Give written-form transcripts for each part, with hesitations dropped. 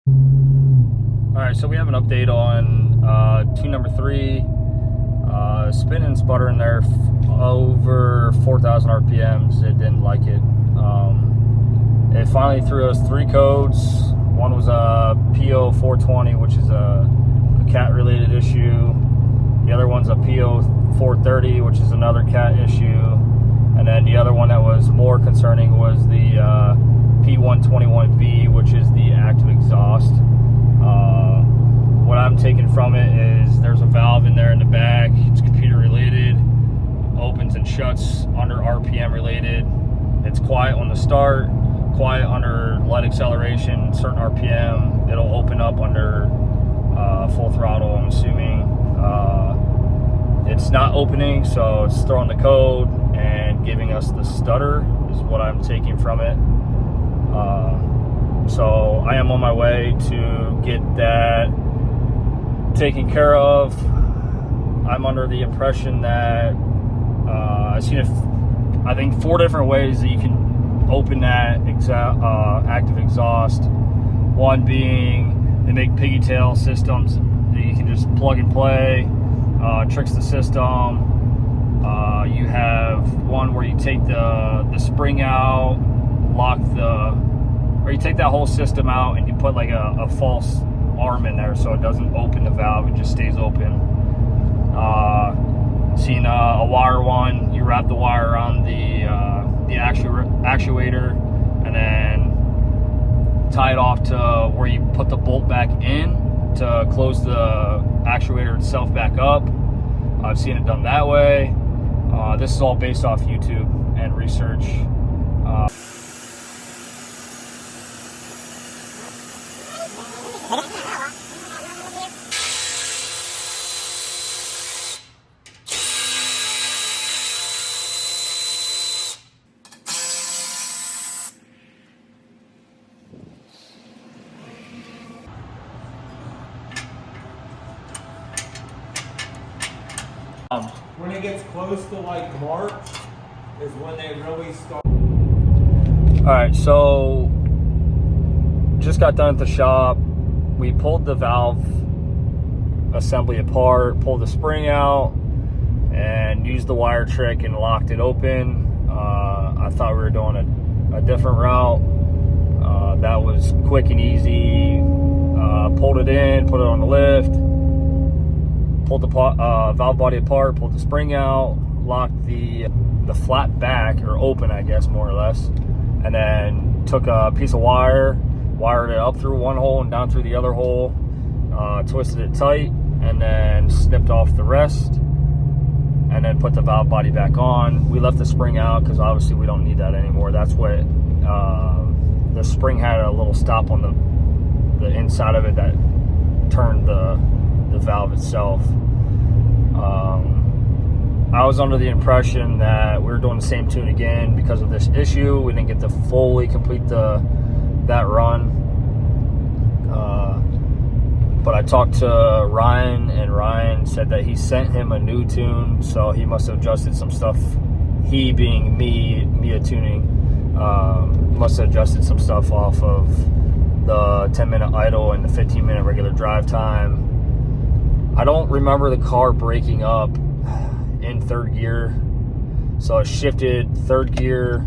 All right, so we have an update on tune number 3. Spin and sputter in there over 4,000 RPMs. It didn't like it. It finally threw us 3 codes. One was a PO 420, which is a cat related issue. The other one's a PO 430, which is another cat issue. And then the other one that was more concerning was the P121B, which is the active exhaust. What I'm taking from it is there's a valve in there in the back. It's computer related, opens and shuts under RPM related. It's quiet on the start, quiet under light acceleration, certain RPM. It'll open up under full throttle, I'm assuming. It's not opening, so it's throwing the code and giving us the stutter is what I'm taking from it. So I am on my way to get that taken care of. I'm under the impression that I've seen I think 4 different ways that you can open that active exhaust. One being they make pigtail systems that you can just plug and play, tricks the system. You have one where you take the spring out, or you take that whole system out and you put like a false arm in there so it doesn't open the valve, it just stays open. Seen a wire one, you wrap the wire around the actuator and then tie it off to where you put the bolt back in to close the actuator itself back up. I've seen it done that way. This is all based off YouTube and research. When it gets close to like March is when they really start. Alright, so just got done at the shop. We pulled the valve assembly apart, pulled the spring out, and used the wire trick and locked it open. I thought we were doing a different route. That was quick and easy. Pulled it in, put it on the lift, pulled the valve body apart, pulled the spring out, locked the flat back, or open I guess more or less, and then took a piece of wire, wired it up through one hole and down through the other hole, twisted it tight, and then snipped off the rest, and then put the valve body back on. We left the spring out because obviously we don't need that anymore. That's what the spring had, a little stop on the inside of it that turned the valve itself. I was under the impression that we were doing the same tune again because of this issue. We didn't get to fully complete that run. But I talked to Ryan, and Ryan said that he sent him a new tune, so he must have adjusted some stuff. He being Mia Tuning, must have adjusted some stuff off of the 10-minute idle and the 15-minute regular drive time. I don't remember the car breaking up in 3rd gear, so it shifted 3rd gear,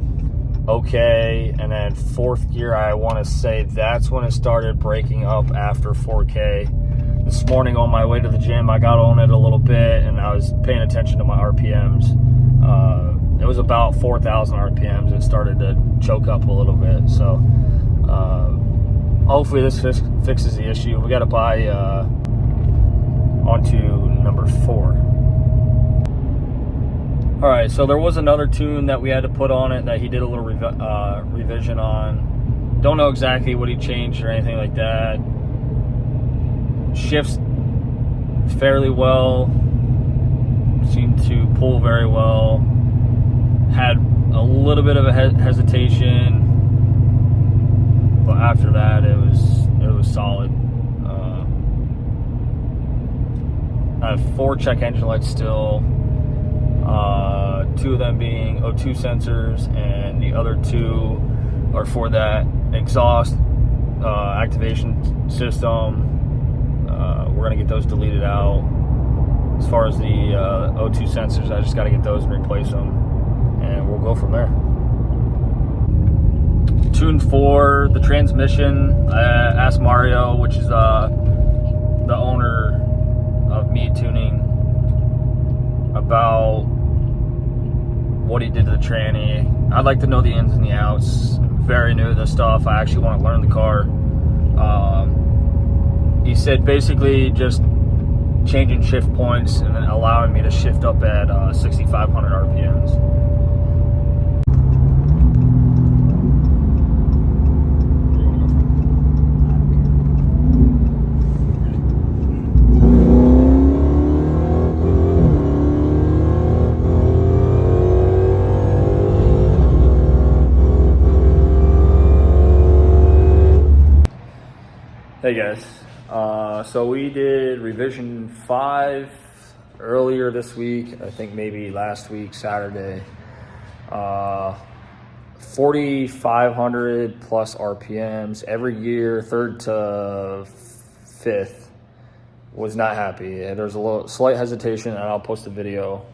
okay, and then 4th gear, I want to say that's when it started breaking up after 4K. This morning on my way to the gym, I got on it a little bit, and I was paying attention to my RPMs. It was about 4,000 RPMs. It started to choke up a little bit, so hopefully this fixes the issue. We got to buy onto number 4. All right, so there was another tune that we had to put on it that he did a little revision on. Don't know exactly what he changed or anything like that. Shifts fairly well, seemed to pull very well. Had a little bit of a hesitation, but after that it was solid. I have 4 check engine lights still. 2 of them being O2 sensors, and the other 2 are for that exhaust activation system. We're gonna get those deleted out. As far as the O2 sensors, I just got to get those and replace them, and we'll go from there. Tuned for the transmission. I asked Mario, which is the owner of Me Tuning, about what he did to the tranny. I'd like to know the ins and the outs. I'm very new to this stuff. I actually want to learn the car. He said basically just changing shift points and then allowing me to shift up at 6,500 RPMs. Hey guys, so we did revision 5 earlier this week, I think maybe last week, Saturday. 4,500 plus RPMs every year, 3rd to 5th. Was not happy. There's a little slight hesitation, and I'll post a video.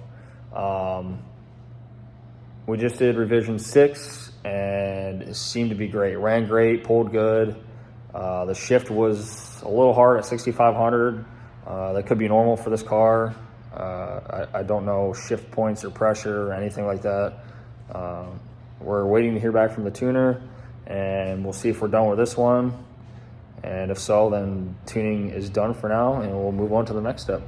We just did revision 6, and it seemed to be great. Ran great, pulled good. The shift was a little hard at 6,500. That could be normal for this car. I don't know shift points or pressure or anything like that. We're waiting to hear back from the tuner, and we'll see if we're done with this one. And if so, then tuning is done for now, and we'll move on to the next step.